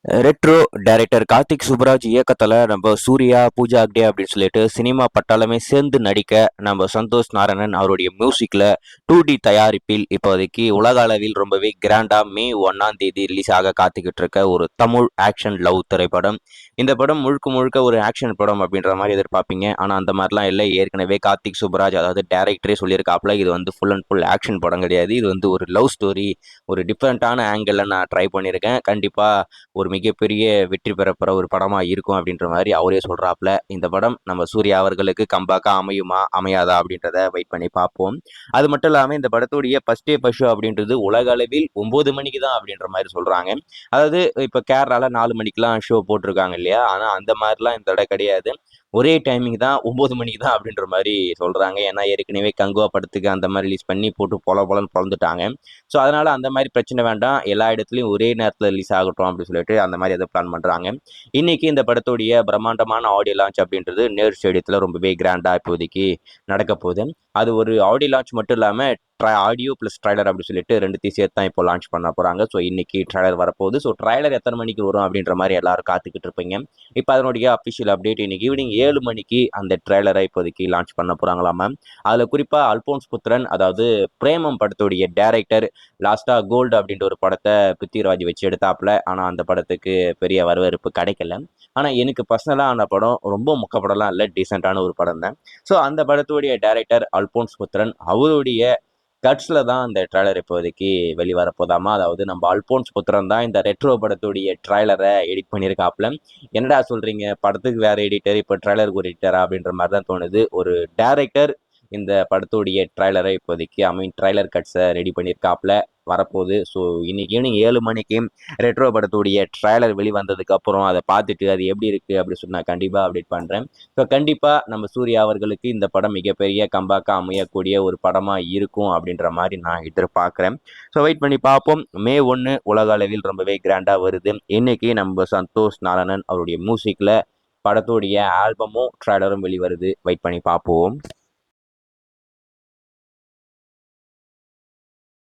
Retro director Karthik Subbaraj இயக்கத்தில் நம்ம சூர்யா, பூஜா ஹெக்டே அப்படின்னு சொல்லிட்டு சினிமா பட்டாளமே சேர்ந்து நடிக்க நம்ம சந்தோஷ் நாராயணன் அவருடைய மியூசிக்கில் 2D தயாரிப்பில் இப்போதைக்கு உலக அளவில் ரொம்பவே கிராண்டாக மே 1 ரிலீஸ் ஆக காத்துக்கிட்டு இருக்க ஒரு தமிழ் ஆக்ஷன் லவ் திரைப்படம். இந்த படம் முழுக்க முழுக்க ஒரு ஆக்ஷன் படம் அப்படின்ற மாதிரி எதிர்பார்ப்பீங்க. ஆனால் அந்த மாதிரிலாம் இல்லை. ஏற்கனவே கார்த்திக் சுப்புராஜ் அதாவது டேரக்டரே சொல்லியிருக்காப்புல, இது வந்து ஃபுல் அண்ட் ஃபுல் ஆக்ஷன் படம் கிடையாது, இது வந்து ஒரு லவ் ஸ்டோரி, ஒரு டிஃப்ரெண்ட்டான ஆங்கிளில் நான் ட்ரை பண்ணியிருக்கேன். கண்டிப்பாக ஒரு மிகப்பெரிய வெற்றி பெறப்போற ஒரு படமா இருக்கும் அப்படின்ற மாதிரி அவரே சொல்றாப்ல. இந்த படம் நம்ம சூர்யா அவர்களுக்கு கம்பேக்கா அமையுமா அமையாதா அப்படின்றத வெயிட் பண்ணி பார்ப்போம். அது மட்டும் இல்லாம இந்த படத்துடைய ஃபர்ஸ்ட் டே ஃபர்ஸ்ட் ஷோ அப்படின்றது உலக அளவில் 9 மணிக்கு தான் அப்படின்ற மாதிரி சொல்றாங்க. அதாவது இப்ப கேரளால 4 மணிக்கெல்லாம் ஷோ போட்டிருக்காங்க இல்லையா, ஆனா அந்த மாதிரிலாம் இந்த தடவை கிடையாது. ஒரே டைமிங் தான், 9 மணிக்கு தான் அப்படின்ற மாதிரி சொல்றாங்க. ஏன்னா ஏற்கனவே கங்குவா படத்துக்கு அந்த மாதிரி ரிலீஸ் பண்ணி போட்டு பொல பொலன்னு பொழந்துட்டாங்க. ஸோ அதனால அந்த மாதிரி பிரச்சனை வேண்டாம், எல்லா இடத்துலையும் ஒரே நேரத்தில் ரிலீஸ் ஆகட்டும் அப்படின்னு சொல்லிட்டு அந்த மாதிரி எதை பிளான் பண்றாங்க. இன்னைக்கு இந்த படத்துடைய பிரம்மாண்டமான ஆடியோ லான்ச் அப்படின்றது நேரு ஸ்டேடியத்தில் ரொம்பவே கிராண்டா இப்போதைக்கு நடக்க போகுது. அது ஒரு ஆடியோ லான்ச் மட்டும் இல்லாமல் ஆடியோ ப்ளஸ் ட்ரைலர் அப்படின்னு சொல்லிட்டு ரெண்டுத்தையும் சேர்த்து தான் இப்போ லான்ச் பண்ண போகிறாங்க. ஸோ இன்னைக்கு ட்ரைலர் வரப்போகுது. ஸோ ட்ரைலர் எத்தனை மணிக்கு வரும் அப்படின்ற மாதிரி எல்லாரும் காத்துக்கிட்டு இருப்பீங்க. இப்போ அதனுடைய அஃபிஷியல் அப்டேட் இன்னைக்கு ஈவினிங் 7 மணிக்கு அந்த ட்ரைலரை இப்போதைக்கு லான்ச் பண்ண போகிறாங்களாமா. அதில் குறிப்பாக அல்போன்ஸ் புத்திரன், அதாவது பிரேமம் படத்துடைய டேரக்டர், லாஸ்ட்டாக கோல்டு அப்படின்ற ஒரு படத்தை பிருத்திவிராஜ் வச்சு எடுத்தாப்புல. ஆனால் அந்த படத்துக்கு பெரிய வரவேற்பு கிடைக்கல. ஆனால் எனக்கு பர்சனலாக அந்த படம் ரொம்ப மொக்க படம்லாம் இல்லை, டீசெண்டான ஒரு படம் தான். ஸோ அந்த படத்துடைய டேரக்டர் அல்போன்ஸ் புத்திரன், அவருடைய கட்ஸில் தான் இந்த ட்ரைலர் இப்போதைக்கு வெளிவர போதாமா. அதாவது நம்ம அல்போன்ஸ் புத்திரன் தான் இந்த ரெட்ரோ படத்துடைய ட்ரைலரை எடிட் பண்ணியிருக்காப்புல. என்னடா சொல்கிறீங்க, படத்துக்கு வேறு எடிட்டர், இப்போ ட்ரைலருக்கு ஒரு எடிட்டரா அப்படின்ற மாதிரி தான் தோணுது. ஒரு டேரக்டர் இந்த படத்துடைய ட்ரைலரை இப்போதைக்கு ட்ரைலர் கட்ஸை ரெடி பண்ணியிருக்காப்புல, வரப்போகுது. ஸோ இன்னைக்கு ஈவினிங் 7 மணிக்கு ரெட்ரோ படத்துடைய ட்ரைலர் வெளிவந்ததுக்கு அப்புறம் அதை பார்த்துட்டு அது எப்படி இருக்குது அப்படின்னு சொல்லி நான் கண்டிப்பாக அப்டேட் பண்ணுறேன். ஸோ கண்டிப்பாக நம்ம சூர்யா அவர்களுக்கு இந்த படம் மிகப்பெரிய கம்பேக்காக அமையக்கூடிய ஒரு படமாக இருக்கும் அப்படின்ற மாதிரி நான் எதிர்பார்க்குறேன். ஸோ வெயிட் பண்ணி பார்ப்போம். மே 1 உலக அளவில் ரொம்பவே கிராண்டாக வருது. இன்னைக்கு நம்ம சந்தோஷ் நாராயணன் அவருடைய மியூசிக்கில் படத்துடைய ஆல்பமும் ட்ரைலரும் வெளிவருது. வெயிட் பண்ணி பார்ப்போம்.